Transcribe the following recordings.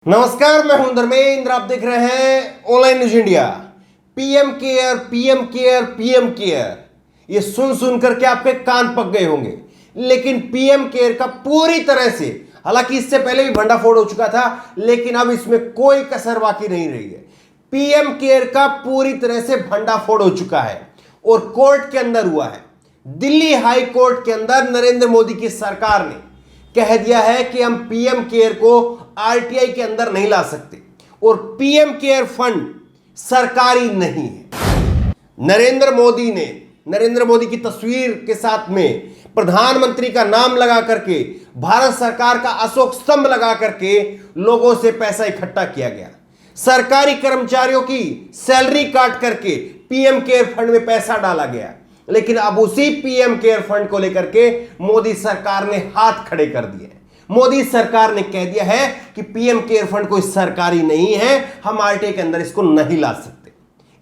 नमस्कार, मैं हूं धर्मेंद्र। आप देख रहे हैं online news India. PM care, PM care, PM care, ये सुन सुन करके आपके कान पक गए होंगे। लेकिन पीएम केयर का पूरी तरह से, हालांकि इससे पहले भी भंडाफोड़ हो चुका था, लेकिन अब इसमें कोई कसर बाकी नहीं रही है। पीएम केयर का पूरी तरह से भंडाफोड़ हो चुका है और कोर्ट के अंदर हुआ है। दिल्ली हाई कोर्ट के अंदर नरेंद्र मोदी की सरकार ने कह दिया है कि हम पीएम केयर को आरटीआई के अंदर नहीं ला सकते और पीएम केयर फंड सरकारी नहीं है। नरेंद्र मोदी की तस्वीर के साथ में प्रधानमंत्री का नाम लगा करके, भारत सरकार का अशोक स्तंभ लगा करके लोगों से पैसा इकट्ठा किया गया। सरकारी कर्मचारियों की सैलरी काट करके पीएम केयर फंड में पैसा डाला गया। लेकिन अब उसी पीएम केयर फंड को लेकर के मोदी सरकार ने हाथ खड़े कर दिए। मोदी सरकार ने कह दिया है कि पीएम केयर फंड कोई सरकारी नहीं है, हम आरटीआई के अंदर इसको नहीं ला सकते।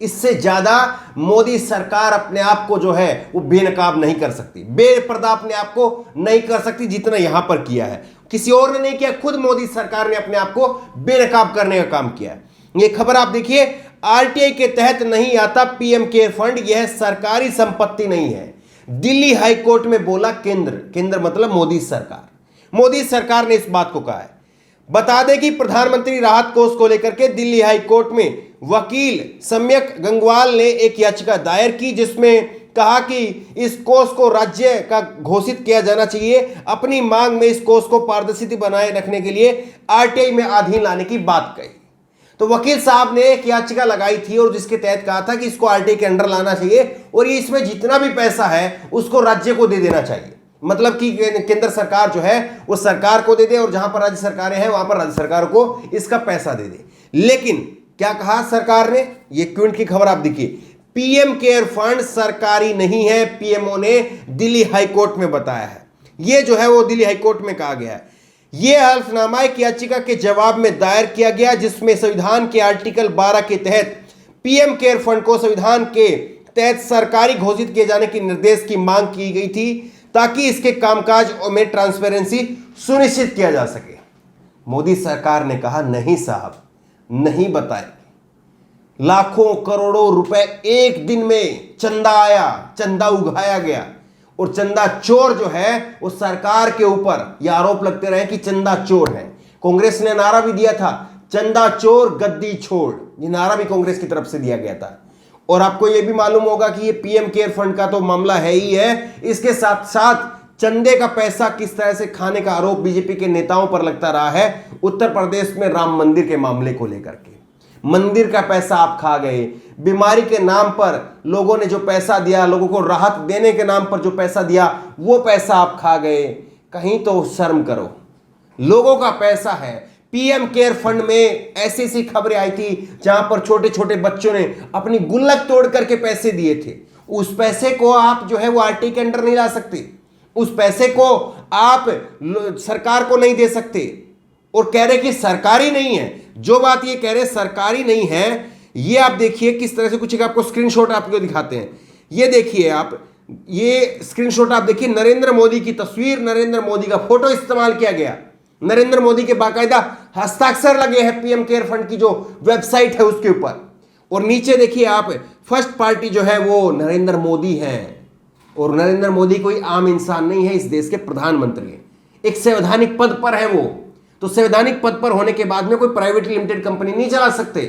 इससे ज्यादा मोदी सरकार अपने आप को जो है वो बेनकाब नहीं कर सकती, बेपर्दा अपने आप को नहीं कर सकती जितना यहां पर किया है। किसी और ने नहीं किया, खुद मोदी सरकार ने अपने आप को बेनकाब करने का काम किया है। ये खबर आप देखिए, आरटीआई के तहत नहीं आता पीएम केयर फंड, यह सरकारी संपत्ति नहीं है। दिल्ली हाई कोर्ट में बोला केंद्र मतलब मोदी सरकार। मोदी सरकार ने इस बात को कहा है। बता दें कि प्रधानमंत्री राहत कोष को लेकर के दिल्ली हाई कोर्ट में वकील सम्यक गंगवाल ने एक याचिका दायर की, जिसमें कहा कि इस कोष को राज्य का घोषित किया जाना चाहिए। अपनी मांग में इस कोष को पारदर्शिता बनाए रखने के लिए आरटीआई में अधीन लाने की बात कही। तो वकील साहब ने एक याचिका लगाई थी और जिसके तहत कहा था कि इसको आरटीआई के अंडर लाना चाहिए और ये इसमें जितना भी पैसा है उसको राज्य को दे देना चाहिए। मतलब कि केंद्र सरकार जो है वो सरकार को दे दे और जहां पर राज्य सरकारें हैं वहां पर राज्य सरकार को इसका पैसा दे दे। लेकिन क्या कहा सरकार ने, ये क्विंट की खबर आप देखिए, पीएम केयर फंड सरकारी नहीं है, पीएमओ ने दिल्ली हाई कोर्ट में बताया है। ये जो है वो दिल्ली हाई कोर्ट में कहा गया है। यह हल्फनामा एक याचिका के जवाब में दायर किया गया, जिसमें संविधान के आर्टिकल 12 के तहत पीएम केयर फंड को संविधान के तहत सरकारी घोषित किए जाने की निर्देश की मांग की गई थी, ताकि इसके कामकाज में ट्रांसपेरेंसी सुनिश्चित किया जा सके। मोदी सरकार ने कहा नहीं साहब, नहीं बताएंगे। लाखों करोड़ों रुपए एक दिन में चंदा आया, चंदा उगाया गया और चंदा चोर जो है वो सरकार के ऊपर ये आरोप लगते रहे कि चंदा चोर है। कांग्रेस ने नारा भी दिया था, चंदा चोर गद्दी छोड़, ये नारा भी कांग्रेस की तरफ से दिया गया था। और आपको ये भी मालूम होगा कि ये पीएम केयर फंड का तो मामला है ही है, इसके साथ साथ चंदे का पैसा किस तरह से खाने का आरोप बीजेपी के नेताओं पर लगता रहा है। उत्तर प्रदेश में राम मंदिर के मामले को लेकर के, मंदिर का पैसा आप खा गए, बीमारी के नाम पर लोगों ने जो पैसा दिया, लोगों को राहत देने के नाम पर जो पैसा दिया, वो पैसा आप खा गए। कहीं तो शर्म करो, लोगों का पैसा है। पीएम केयर फंड में ऐसी ऐसी खबरें आई थी जहां पर छोटे छोटे बच्चों ने अपनी गुल्लक तोड़ करके पैसे दिए थे। उस पैसे को आप जो है वो आरटीआई के अंडर नहीं ला सकते, उस पैसे को आप सरकार को नहीं दे सकते और कह रहे कि सरकारी नहीं है। जो बात ये कह रहे सरकारी नहीं है, ये आप देखिए किस तरह से, कुछ एक आपको स्क्रीनशॉट आपको दिखाते हैं। ये देखिए आप, ये स्क्रीनशॉट आप देखिए, नरेंद्र मोदी की तस्वीर, नरेंद्र मोदी का फोटो इस्तेमाल किया गया। नरेंद्र मोदी के बाकायदा हस्ताक्षर लगे हैं पीएम केयर फंड की जो वेबसाइट है उसके ऊपर। और नीचे देखिए आप, फर्स्ट पार्टी जो है वो नरेंद्र मोदी है। और नरेंद्र मोदी कोई आम इंसान नहीं है, इस देश के प्रधानमंत्री हैं, एक संवैधानिक पद पर है वो। तो संवैधानिक पद पर होने के बाद में कोई प्राइवेट लिमिटेड कंपनी नहीं चला सकते,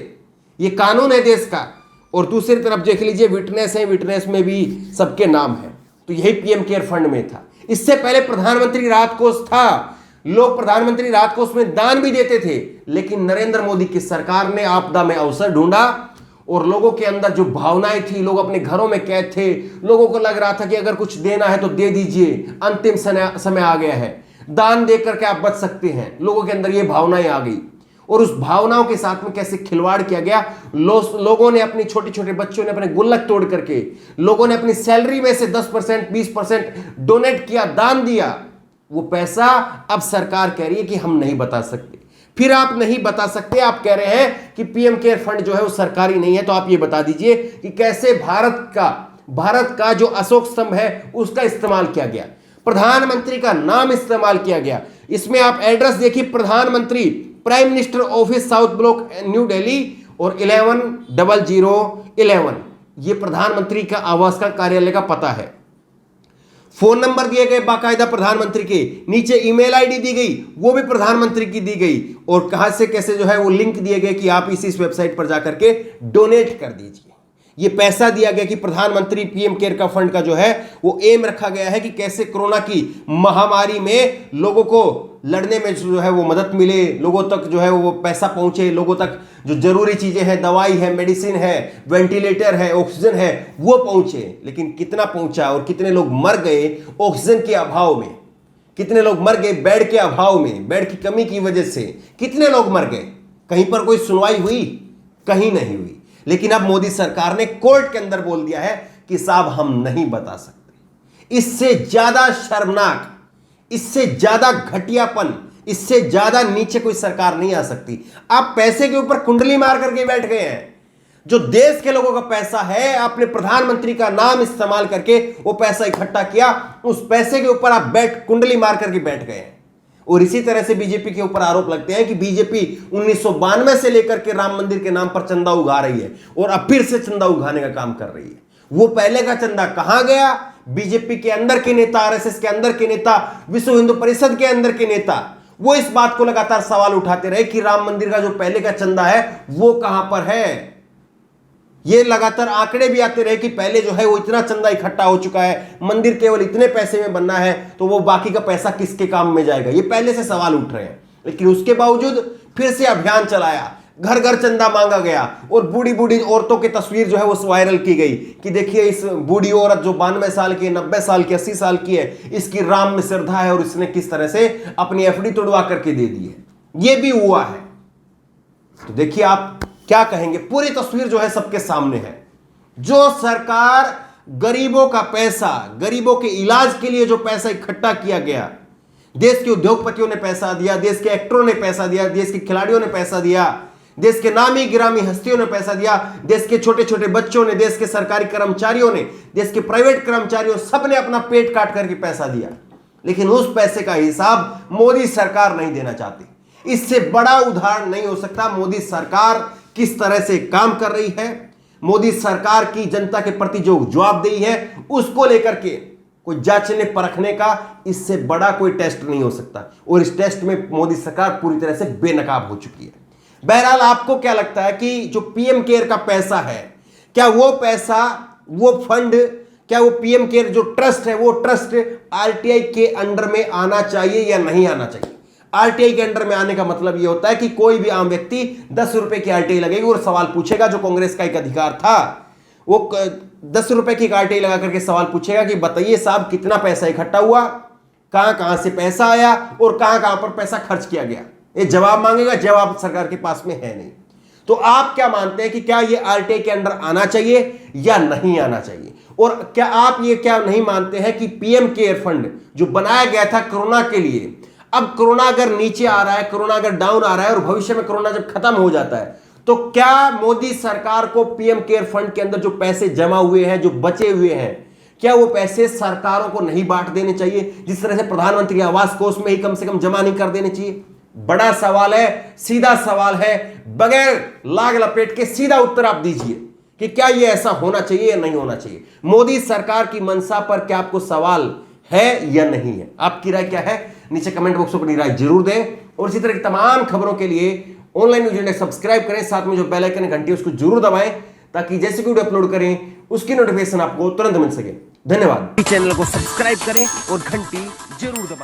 ये कानून है देश का। और दूसरी तरफ देख लीजिए, विटनेस है, विटनेस में भी सबके नाम है। तो यही पीएम केयर फंड में था। इससे पहले प्रधानमंत्री राहत कोष था, लोग प्रधानमंत्री राहत कोष में दान भी देते थे। लेकिन नरेंद्र मोदी की सरकार ने आपदा में अवसर ढूंढा और लोगों के अंदर जो भावनाएं थी, लोग अपने घरों में कैद थे, लोगों को लग रहा था कि अगर कुछ देना है तो दे दीजिए, अंतिम समय आ गया है, दान देकर के आप बच सकते हैं। लोगों के अंदर ये भावनाएं आ गई और उस भावनाओं के साथ में कैसे खिलवाड़ किया गया। लोगों ने, अपने छोटे छोटे बच्चों ने अपने गुल्लक तोड़ करके, लोगों ने अपनी सैलरी में से 10% 20% डोनेट किया, दान दिया। वो पैसा अब सरकार कह रही है कि हम नहीं बता सकते। फिर आप नहीं बता सकते, आप कह रहे हैं कि पीएम केयर फंड जो है वो सरकारी नहीं है। तो आप ये बता दीजिए कि कैसे भारत का जो अशोक स्तंभ है उसका इस्तेमाल किया गया, प्रधानमंत्री का नाम इस्तेमाल किया गया। इसमें आप एड्रेस देखिए, प्रधानमंत्री prime minister office, south block, new Delhi, और 110011 ये प्रधानमंत्री का आवास का कार्यालय का पता है। फोन नंबर दिए गए बाकायदा प्रधानमंत्री के, नीचे ईमेल आईडी दी गई, वो भी प्रधानमंत्री की दी गई, और कहां से कैसे जो है वो लिंक दिए गए कि आप इस वेबसाइट पर जाकर के डोनेट कर दीजिए। ये पैसा दिया गया कि प्रधानमंत्री पीएम केयर का फंड का जो है वो एम रखा गया है कि कैसे कोरोना की महामारी में लोगों को लड़ने में जो है वो मदद मिले, लोगों तक जो है वो पैसा पहुंचे, लोगों तक जो जरूरी चीजें हैं, दवाई है, मेडिसिन है, वेंटिलेटर है, ऑक्सीजन है, वो पहुंचे। लेकिन कितना पहुंचा और कितने लोग मर गए ऑक्सीजन के अभाव में, कितने लोग मर गए बेड के अभाव में, बेड की कमी की वजह से कितने लोग मर गए। कहीं पर कोई सुनवाई हुई? कहीं नहीं हुई। लेकिन अब मोदी सरकार ने कोर्ट के अंदर बोल दिया है कि साहब हम नहीं बता सकते। इससे ज्यादा शर्मनाक, इससे ज्यादा घटियापन, इससे ज्यादा नीचे कोई सरकार नहीं आ सकती। आप पैसे के ऊपर कुंडली मार करके बैठ गए हैं। जो देश के लोगों का पैसा है, आपने प्रधानमंत्री का नाम इस्तेमाल करके वो पैसा इकट्ठा किया, उस पैसे के ऊपर आप कुंडली मार करके बैठ गए हैं। और इसी तरह से बीजेपी के ऊपर आरोप लगते हैं कि बीजेपी 1992 से लेकर के राम मंदिर के नाम पर चंदा उगा रही है और अब फिर से चंदा उगाने का काम कर रही है। वो पहले का चंदा कहां गया? बीजेपी के अंदर के नेता, आरएसएस के अंदर के नेता, विश्व हिंदू परिषद के अंदर के नेता वो इस बात को लगातार सवाल उठाते रहे कि राम मंदिर का जो पहले का चंदा है वो कहां पर है। ये लगातार आंकड़े भी आते रहे कि पहले जो है वो इतना चंदा इकट्ठा हो चुका है, मंदिर केवल इतने पैसे में बनना है, तो वो बाकी का पैसा किसके काम में जाएगा। ये पहले से सवाल उठ रहे हैं। लेकिन उसके बावजूद फिर से अभियान चलाया, घर घर चंदा मांगा गया और बूढ़ी बूढ़ी औरतों की तस्वीर जो है वो वायरल की गई कि देखिए इस बूढ़ी औरत जो 92 साल की, 90 साल की, 80 साल की है, इसकी राम में श्रद्धा है और इसने किस तरह से अपनी एफडी तोड़वा करके दे दी है। ये भी हुआ है। तो देखिए आप क्या कहेंगे। पूरी तस्वीर जो है सबके सामने है। जो सरकार गरीबों का पैसा, गरीबों के इलाज के लिए जो पैसा इकट्ठा किया गया, देश के उद्योगपतियों ने पैसा दिया, देश के एक्टरों ने पैसा दिया, देश के खिलाड़ियों ने पैसा दिया, देश के नामी गिरामी हस्तियों ने पैसा दिया, देश के छोटे छोटे बच्चों ने, देश के सरकारी कर्मचारियों ने, देश के प्राइवेट कर्मचारियों, सबने अपना पेट काट करके पैसा दिया। लेकिन उस पैसे का हिसाब मोदी सरकार नहीं देना चाहती। इससे बड़ा उदाहरण नहीं हो सकता मोदी सरकार किस तरह से काम कर रही है। मोदी सरकार की जनता के प्रति जो जवाबदेही है उसको लेकर के कोई जांचने परखने का इससे बड़ा कोई टेस्ट नहीं हो सकता। और इस टेस्ट में मोदी सरकार पूरी तरह से बेनकाब हो चुकी है। बहरहाल आपको क्या लगता है कि जो पीएम केयर का पैसा है, क्या वो पैसा, वो फंड, क्या वो पीएम केयर जो ट्रस्ट है वो ट्रस्ट आरटीआई के अंडर में आना चाहिए या नहीं आना चाहिए? आरटीआई के अंडर में आने का मतलब यह होता है कि कोई भी आम व्यक्ति 10 रुपए की आरटीआई लगेगी और सवाल पूछेगा, जो कांग्रेस का एक अधिकार था, वो 10 रुपए की आरटीआई लगा करके सवाल पूछेगा कि बताइए साहब कितना पैसा इकट्ठा हुआ, कहां कहां से पैसा आया और कहां कहां पर पैसा खर्च किया गया। ये जवाब मांगेगा, जवाब सरकार के पास में है नहीं। तो आप क्या मानते हैं कि क्या ये आरटीआई के अंडर आना चाहिए या नहीं आना चाहिए? और क्या आप ये क्या नहीं मानते हैं कि पीएम केयर फंड जो बनाया गया था कोरोना के लिए, अब कोरोना अगर नीचे आ रहा है, कोरोना अगर डाउन आ रहा है और भविष्य में कोरोना जब खत्म हो जाता है, तो क्या मोदी सरकार को पीएम केयर फंड के अंदर जो पैसे जमा हुए हैं, जो बचे हुए हैं, क्या वो पैसे सरकारों को नहीं बांट देने चाहिए? जिस तरह से प्रधानमंत्री आवास कोष में ही कम से कम जमा नहीं कर देने चाहिए? बड़ा सवाल है, सीधा सवाल है, बगैर लाग लपेट के सीधा उत्तर आप दीजिए कि क्या ये ऐसा होना चाहिए या नहीं होना चाहिए। मोदी सरकार की मंशा पर क्या आपको सवाल है या नहीं है? आपकी राय क्या है? नीचे कमेंट बॉक्स में अपनी राय जरूर दें। और इसी तरह की तमाम खबरों के लिए ऑनलाइन न्यूज इंडेक्स सब्सक्राइब करें, साथ में जो बेल आइकन है घंटी उसको जरूर दबाएं, ताकि जैसे वीडियो अपलोड करें उसकी नोटिफिकेशन आपको तुरंत मिल सके। धन्यवाद। चैनल को सब्सक्राइब करें और घंटी जरूर दबाएं।